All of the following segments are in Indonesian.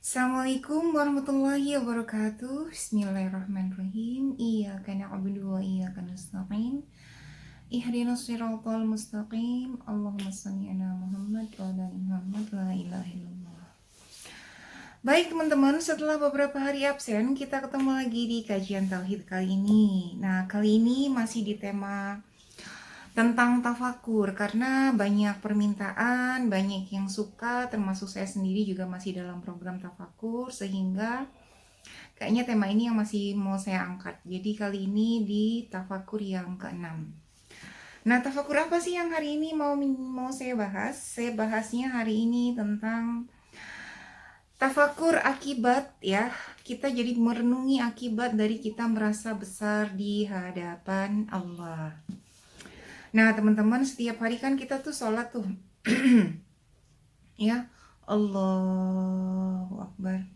Assalamualaikum warahmatullahi wabarakatuh. Bismillahirrahmanirrahim. Iyyaka na'budu wa iyyaka nasta'in. Ihdinas siratal mustaqim. Allahumma shalli ala Muhammad wa ala ali Muhammad. La ilaha illallah. Baik teman-teman, setelah beberapa hari absen, kita ketemu lagi di kajian tauhid kali ini. Nah, kali ini masih di tema tentang tafakur, karena banyak permintaan, banyak yang suka, termasuk saya sendiri juga masih dalam program tafakur, sehingga kayaknya tema ini yang masih mau saya angkat. Jadi kali ini di tafakur yang ke-6. Nah, tafakur apa sih yang hari ini mau saya bahas? Saya bahasnya hari ini tentang tafakur akibat, ya. Kita jadi merenungi akibat dari kita merasa besar di hadapan Allah. Nah, teman-teman, setiap hari kan kita tuh sholat tuh. Ya, Allahu Akbar.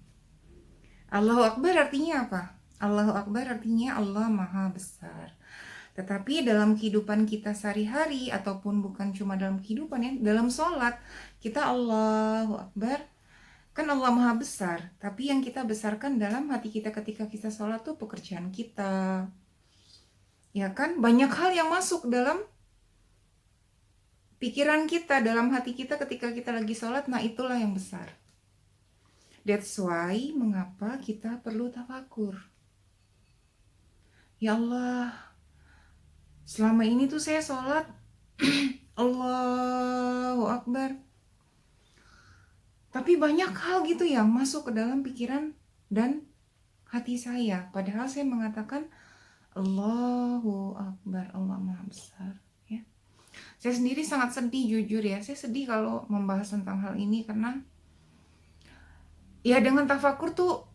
Allahu Akbar artinya apa? Allahu Akbar artinya Allah Maha Besar. Tetapi dalam kehidupan kita sehari-hari, ataupun bukan cuma dalam kehidupan ya, dalam sholat, kita Allahu Akbar, kan Allah Maha Besar. Tapi yang kita besarkan dalam hati kita ketika kita sholat tuh pekerjaan kita. Ya kan, banyak hal yang masuk dalam pikiran kita, dalam hati kita ketika kita lagi sholat, nah itulah yang besar. That's why mengapa kita perlu tafakur. Ya Allah, selama ini tuh saya sholat, Allahu Akbar, tapi banyak hal gitu yang masuk ke dalam pikiran dan hati saya. Padahal saya mengatakan Allahu Akbar, Allah Maha Besar. Saya sendiri sangat sedih, jujur ya. Saya sedih kalau membahas tentang hal ini karena ya dengan tafakur tuh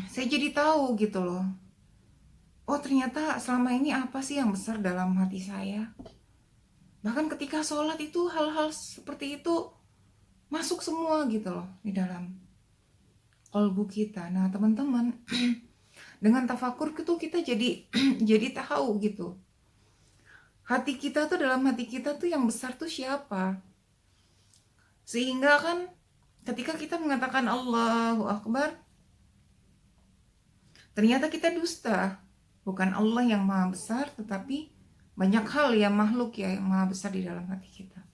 saya jadi tahu gitu loh. Oh, ternyata selama ini apa sih yang besar dalam hati saya. Bahkan ketika sholat itu hal-hal seperti itu masuk semua gitu loh di dalam kolbu kita. Nah, teman-teman, dengan tafakur itu kita jadi jadi tahu gitu. Hati kita tuh, dalam hati kita tuh yang besar tuh siapa. Sehingga kan ketika kita mengatakan Allahu Akbar, ternyata kita dusta. Bukan Allah yang Maha Besar, tetapi banyak hal yang makhluk ya yang Maha Besar di dalam hati kita.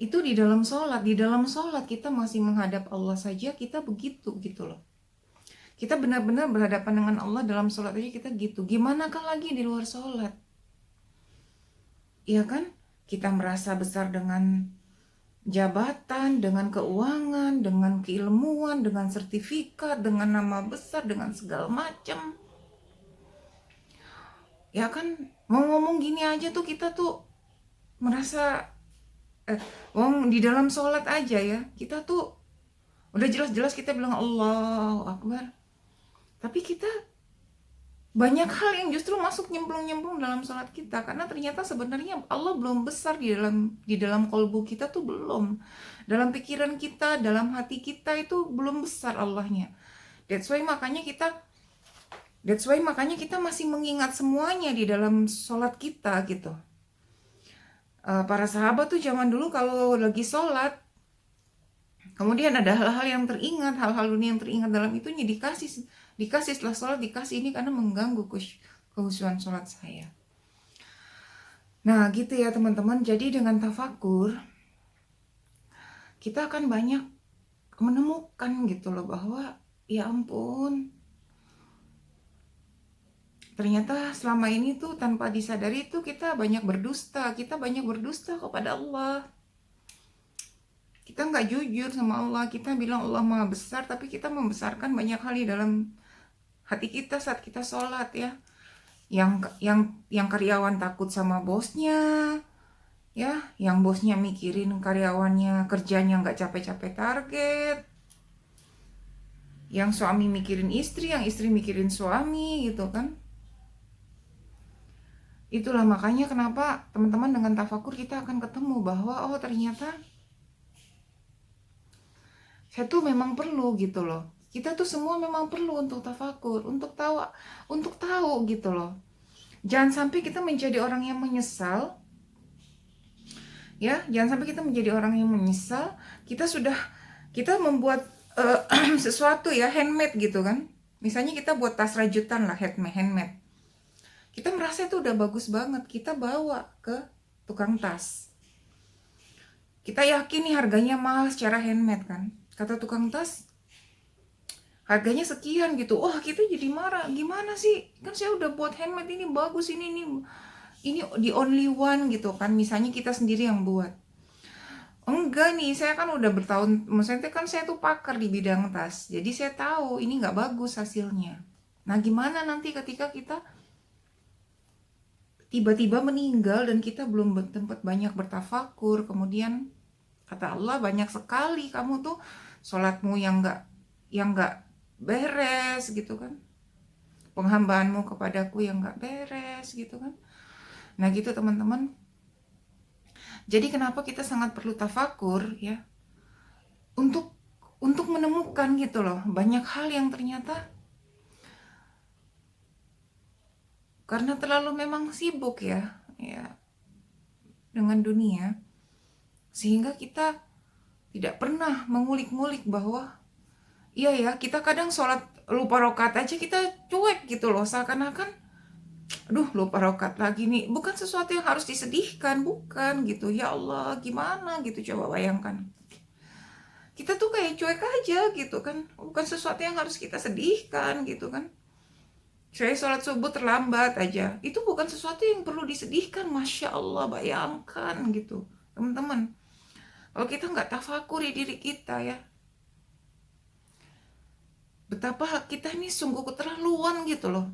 Itu di dalam sholat. Di dalam sholat kita masih menghadap Allah saja, kita begitu gitu loh. Kita benar-benar berhadapan dengan Allah dalam sholat aja kita gitu. Gimana kan lagi di luar sholat? Iya kan? Kita merasa besar dengan jabatan, dengan keuangan, dengan keilmuan, dengan sertifikat, dengan nama besar, dengan segala macam. Ya kan? Mau ngomong gini aja tuh kita tuh merasa di dalam sholat aja ya, kita tuh udah jelas-jelas kita bilang Allahu Akbar. Tapi kita banyak hal yang justru masuk nyemplung-nyemplung dalam sholat kita, karena ternyata sebenarnya Allah belum besar di dalam kolbu kita tuh belum. Dalam pikiran kita, dalam hati kita itu belum besar Allahnya. That's why makanya kita masih mengingat semuanya di dalam sholat kita gitu. Para sahabat tuh zaman dulu kalau lagi sholat, kemudian ada hal-hal yang teringat, hal-hal dunia yang teringat dalam itunya dikasih setelah sholat, dikasih ini karena mengganggu kehusuan sholat saya. Nah gitu ya teman-teman. Jadi dengan tafakur kita akan banyak menemukan gitu loh, bahwa ya ampun, ternyata selama ini tuh tanpa disadari tuh kita banyak berdusta kepada Allah. Kita nggak jujur sama Allah. Kita bilang Allah Maha Besar, tapi kita membesarkan banyak hal di dalam hati kita saat kita sholat ya. Yang karyawan takut sama bosnya, ya, yang bosnya mikirin karyawannya kerjanya nggak capek-capek target, yang suami mikirin istri, yang istri mikirin suami gitu kan. Itulah makanya kenapa teman-teman dengan tafakur kita akan ketemu bahwa oh ternyata saya tuh memang perlu gitu loh. Kita tuh semua memang perlu untuk tafakur, untuk tahu gitu loh. Jangan sampai kita menjadi orang yang menyesal. Ya, jangan sampai kita menjadi orang yang menyesal. Kita membuat sesuatu ya handmade gitu kan. Misalnya kita buat tas rajutan lah, handmade. Kita merasa itu udah bagus banget, kita bawa ke tukang tas. Kita yakin nih harganya mahal secara handmade kan. Kata tukang tas, harganya sekian gitu. Wah, kita jadi marah. Gimana sih? Kan saya udah buat handmade, ini bagus, ini the only one gitu kan. Misalnya kita sendiri yang buat. Enggak nih, saya kan udah bertahun, maksudnya kan saya tuh pakar di bidang tas. Jadi saya tahu ini nggak bagus hasilnya. Nah, gimana nanti ketika kita tiba-tiba meninggal dan kita belum tempat banyak bertafakur, kemudian kata Allah banyak sekali kamu tuh sholatmu yang nggak beres gitu kan, penghambaanmu kepadaku yang nggak beres gitu kan. Nah gitu teman-teman. Jadi kenapa kita sangat perlu tafakur ya, untuk menemukan gitu loh banyak hal yang ternyata karena terlalu memang sibuk ya dengan dunia, sehingga kita tidak pernah mengulik-ngulik bahwa iya ya, kita kadang sholat lupa rokat aja kita cuek gitu loh, seakan-akan aduh lupa rokat lagi nih, bukan sesuatu yang harus disedihkan, bukan gitu. Ya Allah gimana gitu, coba bayangkan kita tuh kayak cuek aja gitu kan, bukan sesuatu yang harus kita sedihkan gitu kan. Saya sholat subuh terlambat aja, itu bukan sesuatu yang perlu disedihkan. Masya Allah, bayangkan gitu teman-teman, kalau kita nggak tafakuri diri kita ya, betapa kita ini sungguh keterlaluan gitu loh,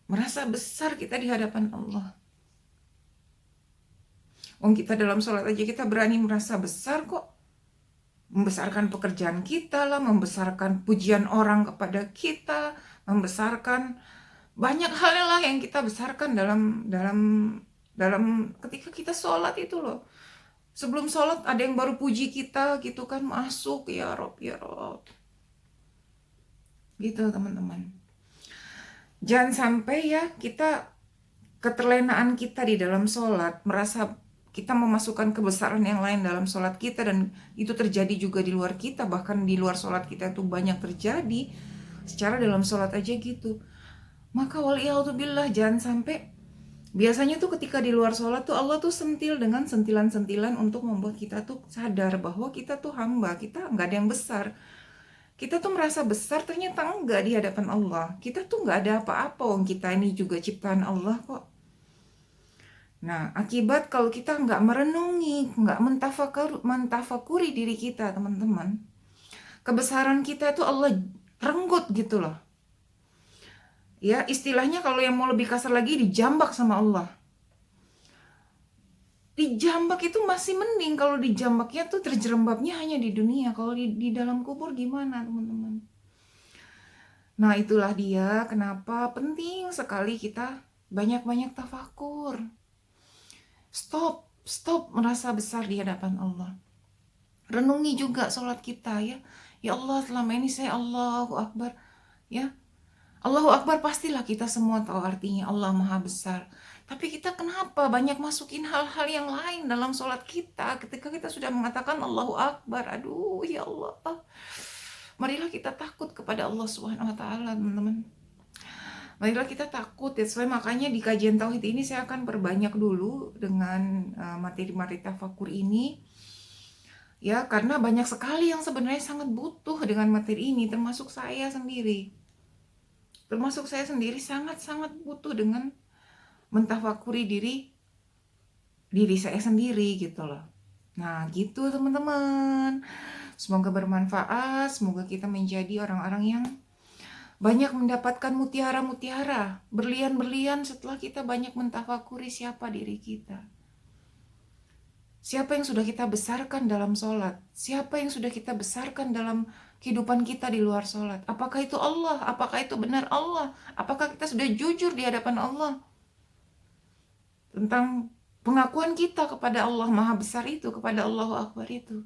merasa besar kita di hadapan Allah. Wong kita dalam sholat aja kita berani merasa besar kok, membesarkan pekerjaan kita lah, membesarkan pujian orang kepada kita, membesarkan banyak hal lah yang kita besarkan dalam ketika kita sholat itu loh. Sebelum sholat ada yang baru puji kita gitu kan, masuk ya Rob ya Rob gitu teman-teman. Jangan sampai ya kita keterlenaan kita di dalam sholat, merasa kita memasukkan kebesaran yang lain dalam sholat kita, dan itu terjadi juga di luar kita, bahkan di luar sholat kita itu banyak terjadi secara dalam sholat aja gitu. Maka waliyahudzubillah, jangan sampai. Biasanya tuh ketika di luar sholat tuh Allah tuh sentil dengan sentilan-sentilan untuk membuat kita tuh sadar bahwa kita tuh hamba, kita nggak ada yang besar. Kita tuh merasa besar, ternyata enggak di hadapan Allah. Kita tuh nggak ada apa-apa, wong kita ini juga ciptaan Allah kok. Nah, akibat kalau kita nggak merenungi, nggak mentafakuri diri kita, teman-teman, kebesaran kita itu Allah renggut gitu loh. Ya, istilahnya kalau yang mau lebih kasar lagi, dijambak sama Allah. Dijambak itu masih mending, kalau dijambaknya tuh terjerembabnya hanya di dunia. Kalau di dalam kubur gimana, teman-teman? Nah, itulah dia kenapa penting sekali kita banyak-banyak tafakur. Stop merasa besar di hadapan Allah. Renungi juga sholat kita ya. Ya Allah, selama ini saya Allahu Akbar ya. Allahu Akbar pastilah kita semua tahu artinya Allah Maha Besar. Tapi kita kenapa banyak masukin hal-hal yang lain dalam sholat kita ketika kita sudah mengatakan Allahu Akbar. Aduh ya Allah. Marilah kita takut kepada Allah Subhanahu wa taala, teman-teman. Marilah kita takut. That's why makanya di kajian tauhid ini saya akan perbanyak dulu dengan materi-materi tafakur ini. Ya, karena banyak sekali yang sebenarnya sangat butuh dengan materi ini, termasuk saya sendiri. Termasuk saya sendiri sangat-sangat butuh dengan mentafakuri diri saya sendiri gitu loh. Nah gitu teman-teman, semoga bermanfaat, semoga kita menjadi orang-orang yang banyak mendapatkan mutiara-mutiara, berlian-berlian setelah kita banyak mentafakuri siapa diri kita. Siapa yang sudah kita besarkan dalam sholat, siapa yang sudah kita besarkan dalam kehidupan kita di luar sholat. Apakah itu Allah? Apakah itu benar Allah? Apakah kita sudah jujur di hadapan Allah tentang pengakuan kita kepada Allah Maha Besar itu, kepada Allahu Akbar itu?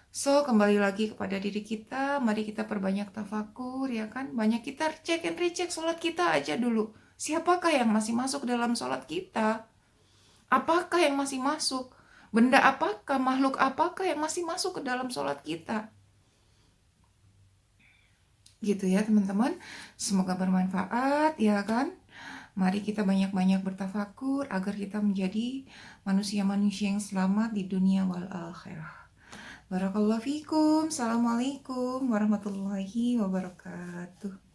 So, kembali lagi kepada diri kita, mari kita perbanyak tafakur ya kan. Banyak kita cek and recheck sholat kita aja dulu. Siapakah yang masih masuk dalam sholat kita? Apakah yang masih masuk? Benda apakah, makhluk apakah yang masih masuk ke dalam sholat kita? Gitu ya teman-teman. Semoga bermanfaat ya kan. Mari kita banyak-banyak bertafakur agar kita menjadi manusia-manusia yang selamat di dunia wal akhirah. Barakallahu fikum. Assalamualaikum warahmatullahi wabarakatuh.